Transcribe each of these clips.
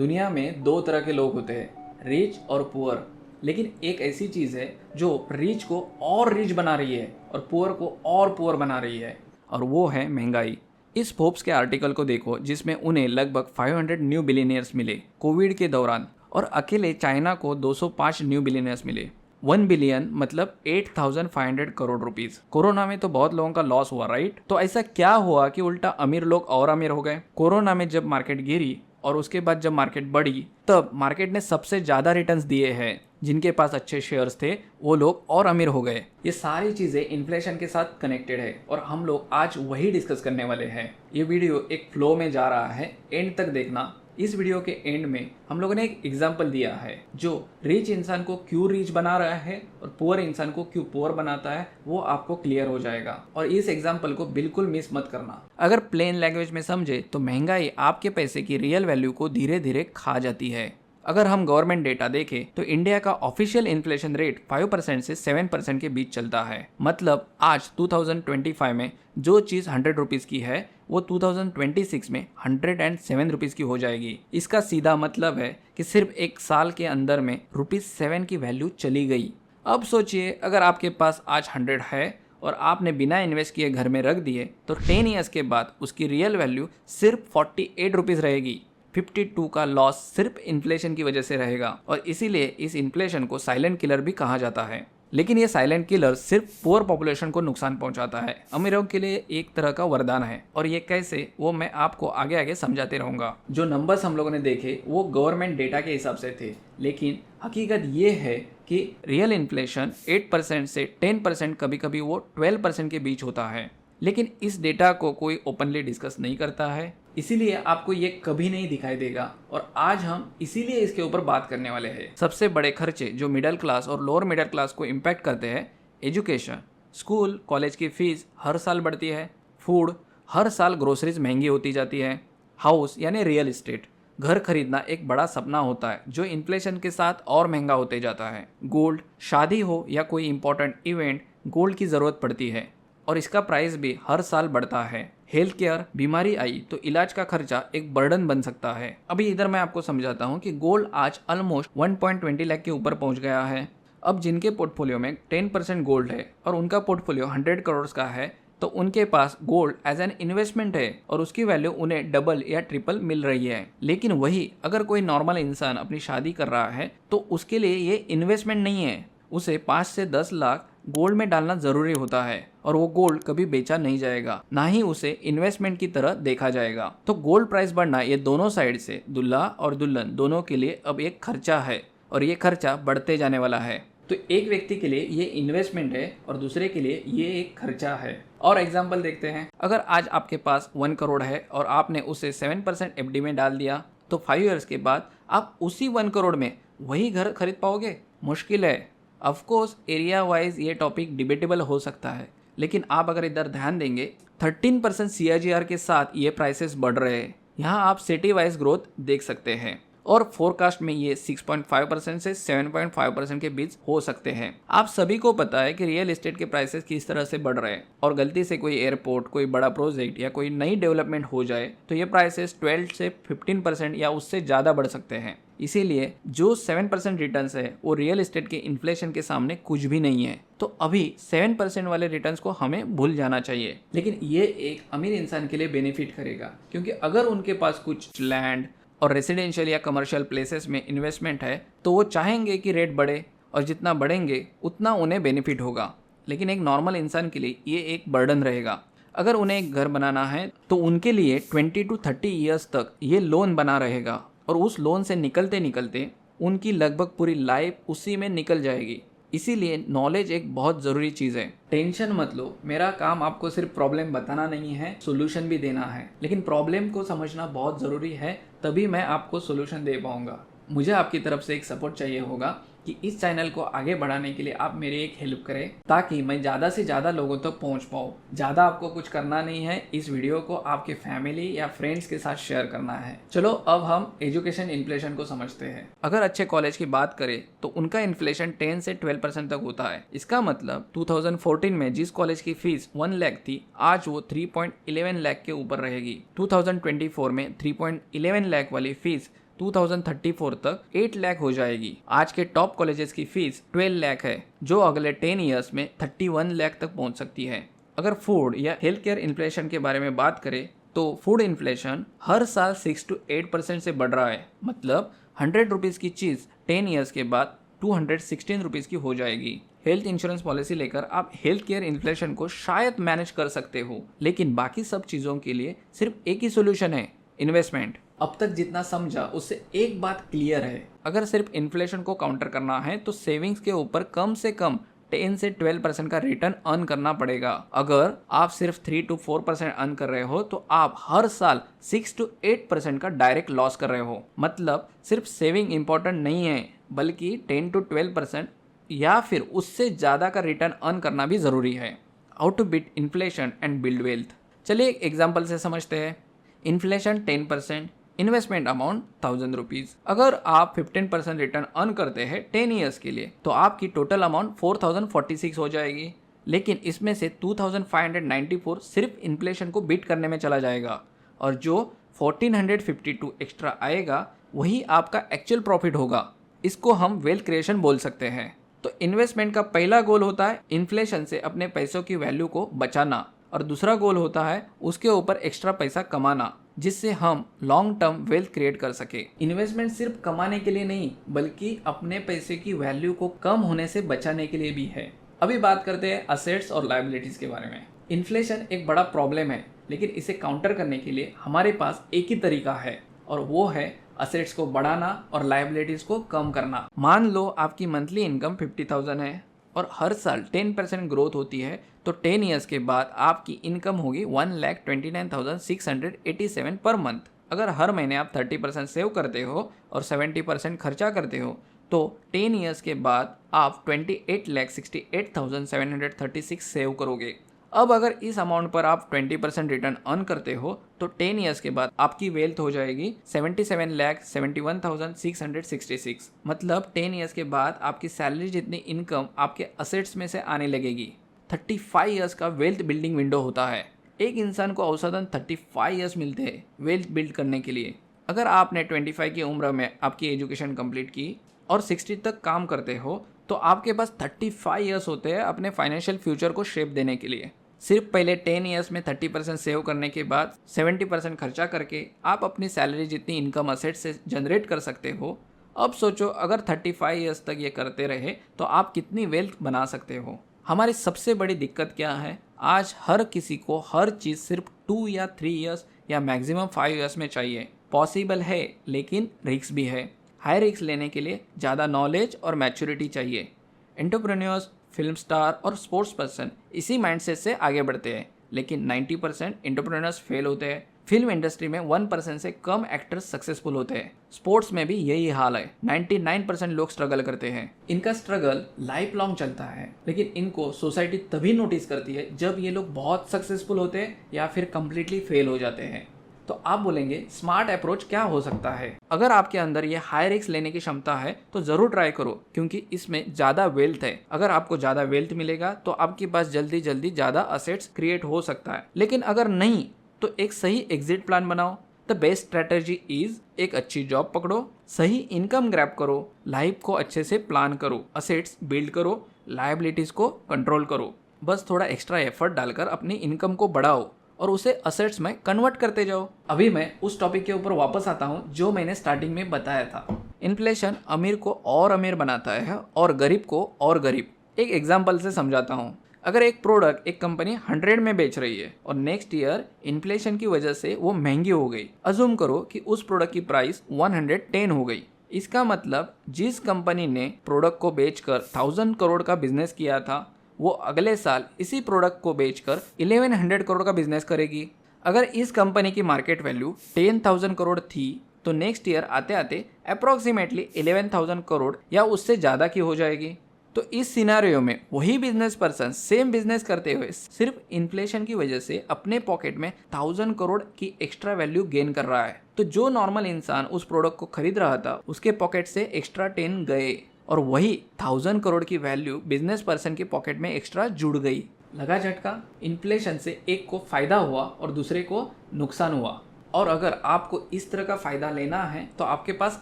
दुनिया में दो तरह के लोग होते हैं, रिच और पुअर। लेकिन एक ऐसी चीज़ है जो रिच को और रिच बना रही है और पुअर को और पुअर बना रही है, और वो है महंगाई। इस फोर्ब्स के आर्टिकल को देखो जिसमें उन्हें लगभग 500 न्यू बिलियनियर्स मिले कोविड के दौरान, और अकेले चाइना को 205 न्यू बिलियनियर्स मिले। 1 बिलियन मतलब 8,500 करोड़ रुपीस। कोरोना में तो बहुत लोगों का लॉस हुआ, राइट? तो ऐसा क्या हुआ कि उल्टा अमीर लोग और अमीर हो गए? कोरोना में जब मार्केट गिरी और उसके बाद जब मार्केट बढ़ी, तब मार्केट ने सबसे ज्यादा रिटर्न्स दिए हैं। जिनके पास अच्छे शेयर्स थे वो लोग और अमीर हो गए। ये सारी चीजें इन्फ्लेशन के साथ कनेक्टेड है और हम लोग आज वही डिस्कस करने वाले हैं। ये वीडियो एक फ्लो में जा रहा है, एंड तक देखना। इस वीडियो के एंड में हम लोगों ने एक एग्जाम्पल दिया है जो रिच इंसान को क्यों रिच बना रहा है और पुअर इंसान को क्यों पुअर बनाता है, वो आपको क्लियर हो जाएगा। और इस एग्जाम्पल को बिल्कुल मिस मत करना। अगर प्लेन लैंग्वेज में समझे तो महंगाई आपके पैसे की रियल वैल्यू को धीरे धीरे खा जाती है। अगर हम गवर्नमेंट डेटा देखें तो इंडिया का ऑफिशियल इन्फ्लेशन रेट 5% से 7% के बीच चलता है। मतलब आज 2025 में जो चीज़ 100 रुपीज़ की है वो 2026 में 107 रुपीज़ की हो जाएगी। इसका सीधा मतलब है कि सिर्फ एक साल के अंदर में ₹7 की वैल्यू चली गई। अब सोचिए, अगर आपके पास आज 100 है और आपने बिना इन्वेस्ट किए घर में रख दिए तो 10 ईयर्स के बाद उसकी रियल वैल्यू सिर्फ 48 रुपीज़ रहेगी। 52 का लॉस सिर्फ इन्फ्लेशन की वजह से रहेगा, और इसीलिए इस इन्फ्लेशन को साइलेंट किलर भी कहा जाता है। लेकिन ये साइलेंट किलर सिर्फ पुअर पॉपुलेशन को नुकसान पहुंचाता है, अमीरों के लिए एक तरह का वरदान है। और ये कैसे, वो मैं आपको आगे आगे समझाते रहूंगा। जो नंबर्स हम लोगों ने देखे वो गवर्नमेंट डेटा के हिसाब से थे, लेकिन हकीकत ये है कि रियल इन्फ्लेशन 8% से 10%, कभी कभी वो 12% के बीच होता है। लेकिन इस डेटा को कोई ओपनली डिस्कस नहीं करता है, इसीलिए आपको ये कभी नहीं दिखाई देगा। और आज हम इसीलिए इसके ऊपर बात करने वाले हैं। सबसे बड़े खर्चे जो मिडिल क्लास और लोअर मिडिल क्लास को इम्पैक्ट करते हैं, एजुकेशन, स्कूल कॉलेज की फीस हर साल बढ़ती है, फूड, हर साल ग्रोसरीज महंगी होती जाती है, हाउस यानी रियल इस्टेट, घर खरीदना एक बड़ा सपना होता है जो इन्फ्लेशन के साथ और महंगा होते जाता है, गोल्ड, शादी हो या कोई इंपॉर्टेंट इवेंट, गोल्ड की ज़रूरत पड़ती है और इसका प्राइस भी हर साल बढ़ता है। हेल्थ केयर, बीमारी आई तो इलाज का खर्चा एक बर्डन बन सकता है। अभी इधर मैं आपको समझाता हूँ कि गोल्ड आज ऑलमोस्ट 1.20 लाख के ऊपर पहुँच गया है। अब जिनके पोर्टफोलियो में 10% गोल्ड है और उनका पोर्टफोलियो 100 करोड़ का है, तो उनके पास गोल्ड एज एन इन्वेस्टमेंट है और उसकी वैल्यू उन्हें डबल या ट्रिपल मिल रही है। लेकिन वही अगर कोई नॉर्मल इंसान अपनी शादी कर रहा है तो उसके लिए ये इन्वेस्टमेंट नहीं है। उसे 5 से 10 लाख गोल्ड में डालना जरूरी होता है और वो गोल्ड कभी बेचा नहीं जाएगा, ना ही उसे इन्वेस्टमेंट की तरह देखा जाएगा। तो गोल्ड प्राइस बढ़ना ये दोनों साइड से, दूल्हा और दुल्हन दोनों के लिए अब एक खर्चा है और ये खर्चा बढ़ते जाने वाला है। तो एक व्यक्ति के लिए ये इन्वेस्टमेंट है और दूसरे के लिए ये एक खर्चा है। और एग्जाम्पल देखते हैं। अगर आज आपके पास 1 करोड़ है और आपने उसे 7% एफडी में डाल दिया, तो 5 ईयर्स के बाद आप उसी 1 करोड़ में वही घर खरीद पाओगे? मुश्किल है। ऑफकोर्स एरिया वाइज ये टॉपिक डिबेटेबल हो सकता है, लेकिन आप अगर इधर ध्यान देंगे 13% CAGR के साथ ये प्राइसेस बढ़ रहे हैं। यहाँ आप सिटी वाइज ग्रोथ देख सकते हैं और फोरकास्ट में ये 6.5% से 7.5% के बीच हो सकते हैं। आप सभी को पता है कि रियल एस्टेट के प्राइसेस किस तरह से बढ़ रहे हैं और गलती से कोई एयरपोर्ट, कोई बड़ा प्रोजेक्ट या कोई नई डेवलपमेंट हो जाए तो ये प्राइसेस 12 से 15% या उससे ज़्यादा बढ़ सकते हैं। इसीलिए जो 7% रिटर्न्स है वो रियल एस्टेट के इन्फ्लेशन के सामने कुछ भी नहीं है। तो अभी 7% वाले रिटर्न्स को हमें भूल जाना चाहिए। लेकिन ये एक अमीर इंसान के लिए बेनिफिट करेगा, क्योंकि अगर उनके पास कुछ लैंड और रेसिडेंशियल या कमर्शियल प्लेसेस में इन्वेस्टमेंट है तो वो चाहेंगे कि रेट बढ़े और जितना बढ़ेंगे उतना उन्हें बेनिफिट होगा। लेकिन एक नॉर्मल इंसान के लिए ये एक बर्डन रहेगा। अगर उन्हें एक घर बनाना है तो उनके लिए 20 to 30 ईयर्स तक ये लोन बना रहेगा और उस लोन से निकलते निकलते उनकी लगभग पूरी लाइफ उसी में निकल जाएगी। इसीलिए नॉलेज एक बहुत ज़रूरी चीज़ है। टेंशन मत लो, मेरा काम आपको सिर्फ प्रॉब्लम बताना नहीं है, सोल्यूशन भी देना है। लेकिन प्रॉब्लम को समझना बहुत ज़रूरी है, तभी मैं आपको सोल्यूशन दे पाऊंगा। मुझे आपकी तरफ से एक सपोर्ट चाहिए होगा कि इस चैनल को आगे बढ़ाने के लिए आप मेरी एक हेल्प करें, ताकि मैं ज़्यादा से ज़्यादा लोगों तक पहुंच पाऊँ। ज़्यादा आपको कुछ करना नहीं है, इस वीडियो को आपके फैमिली या फ्रेंड्स के साथ शेयर करना है। चलो अब हम एजुकेशन इन्फ्लेशन को समझते हैं। अगर अच्छे कॉलेज की बात करें तो उनका इन्फ्लेशन 10 से 12% तक होता है। इसका मतलब 2014 में जिस कॉलेज की फीस 1 लाख थी, आज वो 3.11 लाख के ऊपर रहेगी। 2024 में 3.11 लाख वाली फीस 2034 तक 8 लाख हो जाएगी। आज के टॉप कॉलेजेस की फीस 12 लाख है, जो अगले 10 ईयर्स में 31 लाख तक पहुंच सकती है। अगर फूड या हेल्थ केयर इन्फ्लेशन के बारे में बात करें तो फूड इन्फ्लेशन हर साल 6 to 8% से बढ़ रहा है। मतलब 100 रुपीज़ की चीज़ 10 ईयर्स के बाद 216 रुपीज़ की हो जाएगी। हेल्थ इंश्योरेंस पॉलिसी लेकर आप हेल्थ केयर इन्फ्लेशन को शायद मैनेज कर सकते हो, लेकिन बाकी सब चीज़ों के लिए सिर्फ एक ही सोल्यूशन है, इन्वेस्टमेंट। अब तक जितना समझा उससे एक बात क्लियर है, अगर सिर्फ इन्फ्लेशन को काउंटर करना है तो सेविंग्स के ऊपर कम से कम 10 से 12% का रिटर्न अर्न करना पड़ेगा। अगर आप सिर्फ 3 to 4% अर्न कर रहे हो तो आप हर साल 6 to 8% का डायरेक्ट लॉस कर रहे हो। मतलब सिर्फ सेविंग इंपॉर्टेंट नहीं है, बल्कि 10 to 12% या फिर उससे ज़्यादा का रिटर्न अर्न करना भी ज़रूरी है। How to beat inflation and build wealth. चलिए एक एग्जाम्पल से समझते हैं। Inflation 10%, investment amount 1000 rupees. अगर आप 15% रिटर्न अर्न करते हैं 10 ईयर्स के लिए तो आपकी टोटल अमाउंट 4046 हो जाएगी। लेकिन इसमें से 2594 सिर्फ इन्फ्लेशन को बीट करने में चला जाएगा, और जो 1452 एक्स्ट्रा आएगा वही आपका एक्चुअल प्रॉफिट होगा। इसको हम वेल्थ क्रिएशन बोल सकते हैं। तो इन्वेस्टमेंट का पहला गोल होता है इन्फ्लेशन से अपने पैसों की वैल्यू को बचाना, और दूसरा गोल होता है उसके ऊपर एक्स्ट्रा पैसा कमाना, जिससे हम लॉन्ग टर्म वेल्थ क्रिएट कर सके। इन्वेस्टमेंट सिर्फ कमाने के लिए नहीं, बल्कि अपने पैसे की वैल्यू को कम होने से बचाने के लिए भी है। अभी बात करते हैं असेट्स और लायबिलिटीज के बारे में। इन्फ्लेशन एक बड़ा प्रॉब्लम है, लेकिन इसे काउंटर करने के लिए हमारे पास एक ही तरीका है, और वो है असेट्स को बढ़ाना और लायबिलिटीज को कम करना। मान लो आपकी मंथली इनकम 50,000 है और हर साल 10% ग्रोथ होती है, तो 10 ईयर्स के बाद आपकी इनकम होगी 1,29,687 पर मंथ। अगर हर महीने आप 30% सेव करते हो और 70% खर्चा करते हो तो 10 ईयर्स के बाद आप 28,68,736 सेव करोगे। अब अगर इस अमाउंट पर आप 20% रिटर्न अर्न करते हो तो 10 ईयर्स के बाद आपकी वेल्थ हो जाएगी 77,71,666। मतलब 10 ईयर्स के बाद आपकी सैलरी जितनी इनकम आपके असेट्स में से आने लगेगी। 35 ईयर्स का वेल्थ बिल्डिंग विंडो होता है। एक इंसान को औसतन 35 ईयर्स मिलते हैं वेल्थ बिल्ड करने के लिए। अगर आपने 25 की उम्र में आपकी एजुकेशन कंप्लीट की और 60 तक काम करते हो तो आपके पास 35 ईयर्स होते हैं अपने फाइनेंशियल फ्यूचर को शेप देने के लिए। सिर्फ पहले 10 ईयर्स में 30% सेव करने के बाद 70% खर्चा करके आप अपनी सैलरी जितनी इनकम असेट से जनरेट कर सकते हो। अब सोचो अगर 35 ईयर्स तक ये करते रहे तो आप कितनी वेल्थ बना सकते हो। हमारी सबसे बड़ी दिक्कत क्या है, आज हर किसी को हर चीज़ सिर्फ 2 या 3 ईयर्स या मैक्सिमम 5 ईयर्स में चाहिए। पॉसिबल है, लेकिन रिस्क भी है। हाई रिस्क लेने के लिए ज़्यादा नॉलेज और मैच्योरिटी चाहिए। एंटरप्रेन्योर्स, फिल्म स्टार और स्पोर्ट्स पर्सन इसी माइंडसेट से आगे बढ़ते हैं, लेकिन 90% एंटरप्रेन्योर्स फेल होते हैं। फिल्म इंडस्ट्री में 1% से कम एक्टर्स सक्सेसफुल होते हैं। स्पोर्ट्स में भी यही हाल है, 99% लोग स्ट्रगल करते हैं। इनका स्ट्रगल लाइफ लॉन्ग चलता है, लेकिन इनको सोसाइटी तभी नोटिस करती है जब ये लोग बहुत सक्सेसफुल होते हैं या फिर कंप्लीटली फेल हो जाते हैं। तो आप बोलेंगे स्मार्ट अप्रोच क्या हो सकता है? अगर आपके अंदर ये हाई रिस्क लेने की क्षमता है तो जरूर ट्राई करो, क्योंकि इसमें ज़्यादा वेल्थ है। अगर आपको ज़्यादा वेल्थ मिलेगा तो आपके पास जल्दी जल्दी ज़्यादा असेट्स क्रिएट हो सकता है। लेकिन अगर नहीं तो एक सही एग्जिट प्लान बनाओ। द बेस्ट स्ट्रेटेजी इज एक अच्छी जॉब पकड़ो, सही इनकम ग्रैब करो, लाइफ को अच्छे से प्लान करो, असेट्स बिल्ड करो, लायबिलिटीज को कंट्रोल करो। बस थोड़ा एक्स्ट्रा एफर्ट डालकर अपनी इनकम को बढ़ाओ और उसे असेट्स में कन्वर्ट करते जाओ। अभी मैं उस टॉपिक के ऊपर वापस आता हूँ जो मैंने स्टार्टिंग में बताया था। इन्फ्लेशन अमीर को और अमीर बनाता है और गरीब को और गरीब। एक एग्जाम्पल से समझाता हूँ। अगर एक प्रोडक्ट एक कंपनी 100 में बेच रही है और नेक्स्ट ईयर इन्फ्लेशन की वजह से वो महंगी हो गई, अज्यूम करो कि उस प्रोडक्ट की प्राइस 110 हो गई। इसका मतलब जिस कंपनी ने प्रोडक्ट को बेचकर 1000 करोड़ का बिजनेस किया था, वो अगले साल इसी प्रोडक्ट को बेचकर 1100 करोड़ का बिजनेस करेगी। अगर इस कंपनी की मार्केट वैल्यू 10,000 करोड़ थी तो नेक्स्ट ईयर आते आते अप्रोक्सीमेटली 11,000 करोड़ या उससे ज़्यादा की हो जाएगी। तो इस सिनारियो में वही बिजनेस पर्सन सेम बिजनेस करते हुए सिर्फ इन्फ्लेशन की वजह से अपने पॉकेट में 1000 करोड़ की एक्स्ट्रा वैल्यू गेन कर रहा है। तो जो नॉर्मल इंसान उस प्रोडक्ट को खरीद रहा था उसके पॉकेट से एक्स्ट्रा 10 गए और वही 1000 करोड़ की वैल्यू बिजनेस पर्सन के पॉकेट में एक्स्ट्रा जुड़ गई। लगा झटका। इन्फ्लेशन से एक को फायदा हुआ और दूसरे को नुकसान हुआ। और अगर आपको इस तरह का फ़ायदा लेना है तो आपके पास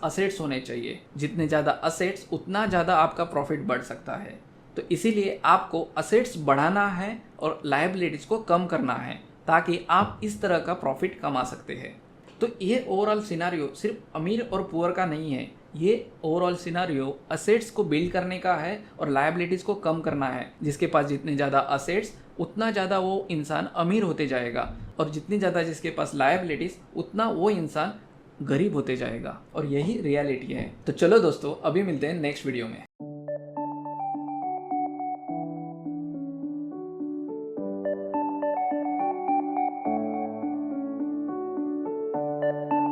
असेट्स होने चाहिए। जितने ज़्यादा असेट्स उतना ज़्यादा आपका प्रॉफिट बढ़ सकता है। तो इसीलिए आपको असेट्स बढ़ाना है और लायबिलिटीज़ को कम करना है ताकि आप इस तरह का प्रॉफिट कमा सकते हैं। तो ये ओवरऑल सिनारियो सिर्फ अमीर और पुअर का नहीं है, ये ओवरऑल सिनारियो असेट्स को बिल्ड करने का है और लायबिलिटीज़ को कम करना है। जिसके पास जितने ज़्यादा असेट्स उतना ज़्यादा वो इंसान अमीर होते जाएगा और जितनी ज़्यादा जिसके पास लायबिलिटीज़ उतना वो इंसान गरीब होते जाएगा। और यही रियलिटी है। तो चलो दोस्तों, अभी मिलते हैं नेक्स्ट वीडियो में।